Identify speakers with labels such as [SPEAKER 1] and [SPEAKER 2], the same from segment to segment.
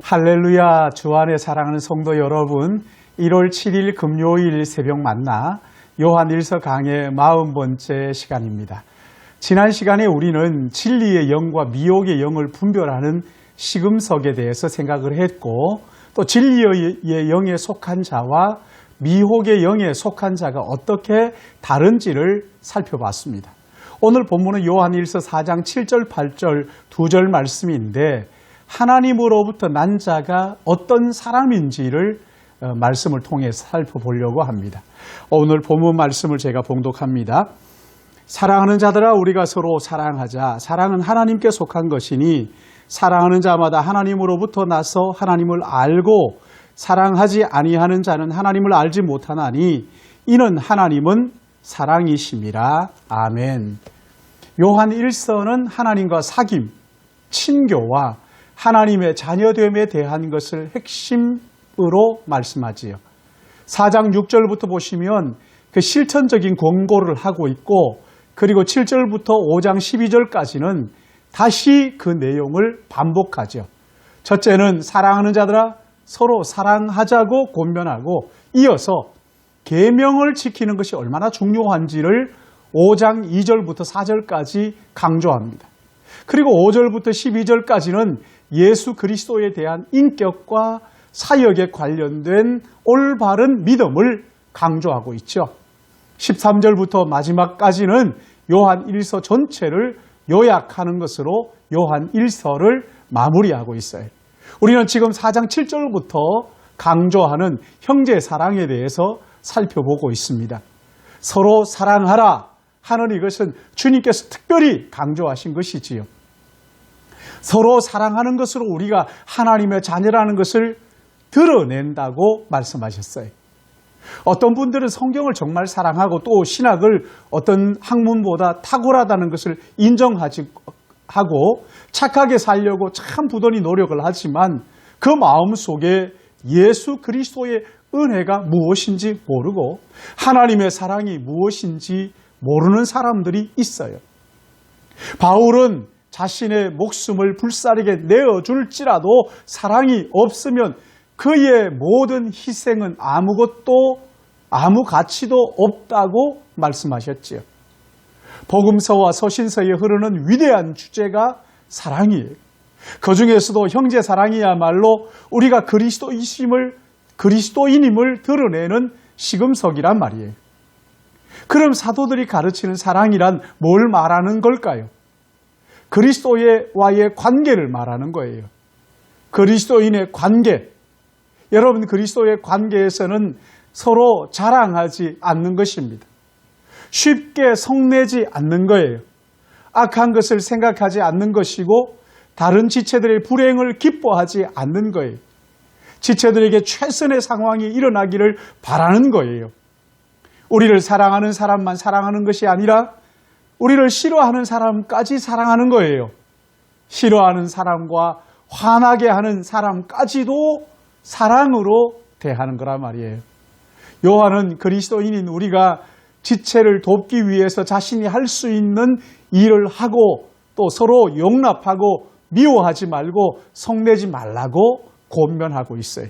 [SPEAKER 1] 할렐루야. 주 안에 사랑하는 성도 여러분, 1월 7일 금요일 새벽 만나 요한일서 강의 40번째 시간입니다. 지난 시간에 우리는 진리의 영과 미혹의 영을 분별하는 시금석에 대해서 생각을 했고, 또 진리의 영에 속한 자와 미혹의 영에 속한 자가 어떻게 다른지를 살펴봤습니다. 오늘 본문은 요한일서 4장 7절 8절 2절 말씀인데, 하나님으로부터 난 자가 어떤 사람인지를 말씀을 통해 살펴보려고 합니다. 오늘 본문 말씀을 제가 봉독합니다. 사랑하는 자들아, 우리가 서로 사랑하자. 사랑은 하나님께 속한 것이니 사랑하는 자마다 하나님으로부터 나서 하나님을 알고, 사랑하지 아니하는 자는 하나님을 알지 못하나니 이는 하나님은 사랑이심이라. 아멘. 요한 1서는 하나님과 사귐, 친교와 하나님의 자녀됨에 대한 것을 핵심으로 말씀하지요. 4장 6절부터 보시면 그 실천적인 권고를 하고 있고, 그리고 7절부터 5장 12절까지는 다시 그 내용을 반복하죠. 첫째는 사랑하는 자들아 서로 사랑하자고 권면하고, 이어서 계명을 지키는 것이 얼마나 중요한지를 5장 2절부터 4절까지 강조합니다. 그리고 5절부터 12절까지는 예수 그리스도에 대한 인격과 사역에 관련된 올바른 믿음을 강조하고 있죠. 13절부터 마지막까지는 요한 1서 전체를 요약하는 것으로 요한 1서를 마무리하고 있어요. 우리는 지금 4장 7절부터 강조하는 형제 사랑에 대해서 살펴보고 있습니다. 서로 사랑하라 하는 이것은 주님께서 특별히 강조하신 것이지요. 서로 사랑하는 것으로 우리가 하나님의 자녀라는 것을 드러낸다고 말씀하셨어요. 어떤 분들은 성경을 정말 사랑하고 또 신학을 어떤 학문보다 탁월하다는 것을 인정하고 착하게 살려고 참 부단히 노력을 하지만 그 마음 속에 예수 그리스도의 은혜가 무엇인지 모르고 하나님의 사랑이 무엇인지 모르는 사람들이 있어요. 바울은 자신의 목숨을 불사르게 내어줄지라도 사랑이 없으면 그의 모든 희생은 아무 가치도 없다고 말씀하셨지요. 복음서와 서신서에 흐르는 위대한 주제가 사랑이에요. 그 중에서도 형제 사랑이야말로 우리가 그리스도인임을 드러내는 시금석이란 말이에요. 그럼 사도들이 가르치는 사랑이란 뭘 말하는 걸까요? 그리스도와의 관계를 말하는 거예요. 그리스도인의 관계. 여러분, 그리스도의 관계에서는 서로 자랑하지 않는 것입니다. 쉽게 성내지 않는 거예요. 악한 것을 생각하지 않는 것이고 다른 지체들의 불행을 기뻐하지 않는 거예요. 지체들에게 최선의 상황이 일어나기를 바라는 거예요. 우리를 사랑하는 사람만 사랑하는 것이 아니라 우리를 싫어하는 사람까지 사랑하는 거예요. 싫어하는 사람과 화나게 하는 사람까지도 사랑으로 대하는 거란 말이에요. 요한은 그리스도인인 우리가 지체를 돕기 위해서 자신이 할 수 있는 일을 하고 또 서로 용납하고 미워하지 말고 성내지 말라고 권면하고 있어요.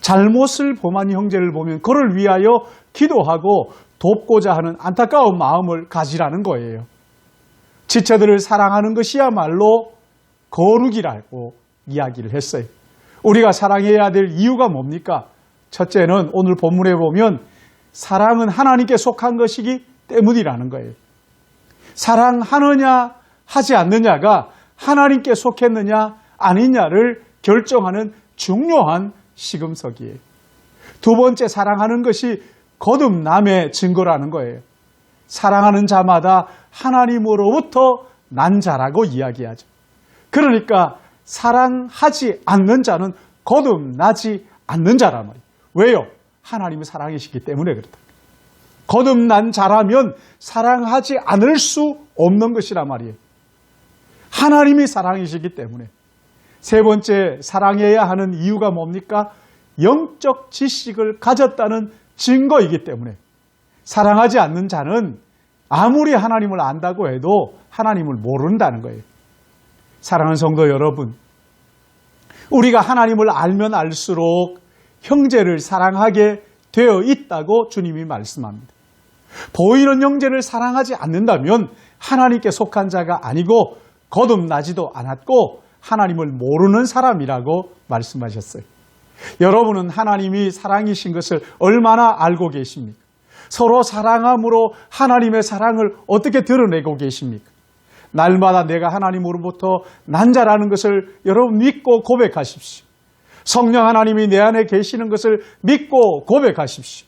[SPEAKER 1] 잘못을 범한 형제를 보면 그를 위하여 기도하고 돕고자 하는 안타까운 마음을 가지라는 거예요. 지체들을 사랑하는 것이야말로 거룩이라고 이야기를 했어요. 우리가 사랑해야 될 이유가 뭡니까? 첫째는 오늘 본문에 보면 사랑은 하나님께 속한 것이기 때문이라는 거예요. 사랑하느냐 하지 않느냐가 하나님께 속했느냐 아니냐를 결정하는 중요한 시금석이에요. 두 번째, 사랑하는 것이 거듭남의 증거라는 거예요. 사랑하는 자마다 하나님으로부터 난 자라고 이야기하죠. 그러니까 사랑하지 않는 자는 거듭나지 않는 자란 말이에요. 왜요? 하나님은 사랑이시기 때문에 그렇다. 거듭난 자라면 사랑하지 않을 수 없는 것이란 말이에요. 하나님이 사랑이시기 때문에. 세 번째, 사랑해야 하는 이유가 뭡니까? 영적 지식을 가졌다는 증거이기 때문에. 사랑하지 않는 자는 아무리 하나님을 안다고 해도 하나님을 모른다는 거예요. 사랑하는 성도 여러분, 우리가 하나님을 알면 알수록 형제를 사랑하게 되어 있다고 주님이 말씀합니다. 보이는 형제를 사랑하지 않는다면 하나님께 속한 자가 아니고 거듭나지도 않았고 하나님을 모르는 사람이라고 말씀하셨어요. 여러분은 하나님이 사랑이신 것을 얼마나 알고 계십니까? 서로 사랑함으로 하나님의 사랑을 어떻게 드러내고 계십니까? 날마다 내가 하나님으로부터 난 자라는 것을 여러분 믿고 고백하십시오. 성령 하나님이 내 안에 계시는 것을 믿고 고백하십시오.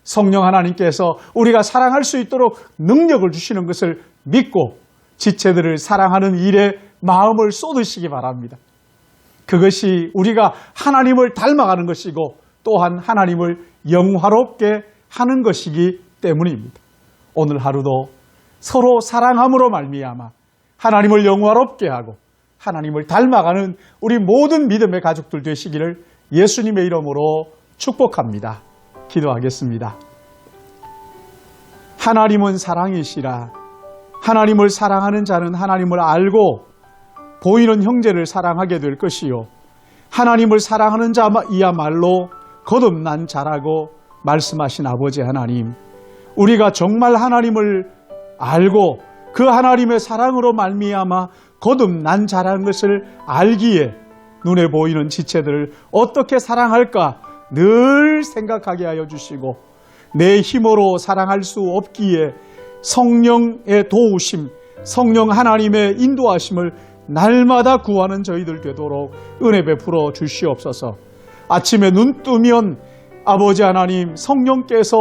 [SPEAKER 1] 성령 하나님께서 우리가 사랑할 수 있도록 능력을 주시는 것을 믿고 지체들을 사랑하는 일에 마음을 쏟으시기 바랍니다. 그것이 우리가 하나님을 닮아가는 것이고 또한 하나님을 영화롭게 하는 것이기 때문입니다. 오늘 하루도 서로 사랑함으로 말미암아 하나님을 영화롭게 하고 하나님을 닮아가는 우리 모든 믿음의 가족들 되시기를 예수님의 이름으로 축복합니다. 기도하겠습니다. 하나님은 사랑이시라. 하나님을 사랑하는 자는 하나님을 알고 보이는 형제를 사랑하게 될 것이요. 하나님을 사랑하는 자이야말로 거듭난 자라고 말씀하신 아버지 하나님, 우리가 정말 하나님을 알고 그 하나님의 사랑으로 말미암아 거듭난 자라는 것을 알기에 눈에 보이는 지체들을 어떻게 사랑할까 늘 생각하게 하여 주시고 내 힘으로 사랑할 수 없기에 성령의 도우심, 성령 하나님의 인도하심을 날마다 구하는 저희들 되도록 은혜 베풀어 주시옵소서. 아침에 눈 뜨면 아버지 하나님 성령께서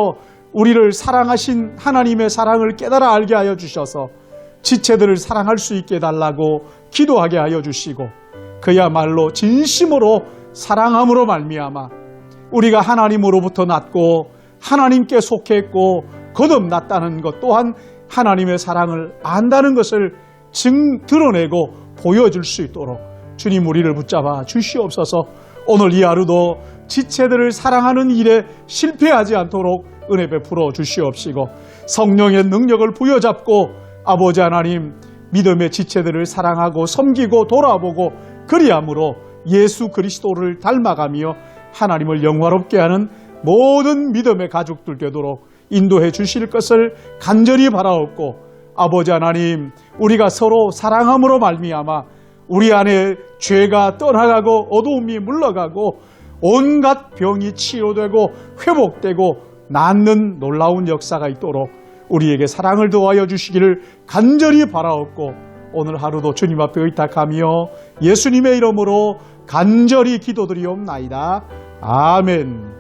[SPEAKER 1] 우리를 사랑하신 하나님의 사랑을 깨달아 알게 하여 주셔서 지체들을 사랑할 수 있게 해달라고 기도하게 하여 주시고 그야말로 진심으로 사랑함으로 말미암아 우리가 하나님으로부터 났고 하나님께 속했고 거듭났다는 것 또한 하나님의 사랑을 안다는 것을 드러내고 보여줄 수 있도록 주님 우리를 붙잡아 주시옵소서. 오늘 이 하루도 지체들을 사랑하는 일에 실패하지 않도록 은혜 베풀어 주시옵시고 성령의 능력을 부여잡고 아버지 하나님 믿음의 지체들을 사랑하고 섬기고 돌아보고 그리함으로 예수 그리스도를 닮아가며 하나님을 영화롭게 하는 모든 믿음의 가족들 되도록 인도해 주실 것을 간절히 바라옵고 아버지 하나님 우리가 서로 사랑함으로 말미암아 우리 안에 죄가 떠나가고 어두움이 물러가고 온갖 병이 치료되고 회복되고 낫는 놀라운 역사가 있도록 우리에게 사랑을 더하여 주시기를 간절히 바라옵고 오늘 하루도 주님 앞에 의탁하며 예수님의 이름으로 간절히 기도드리옵나이다. 아멘.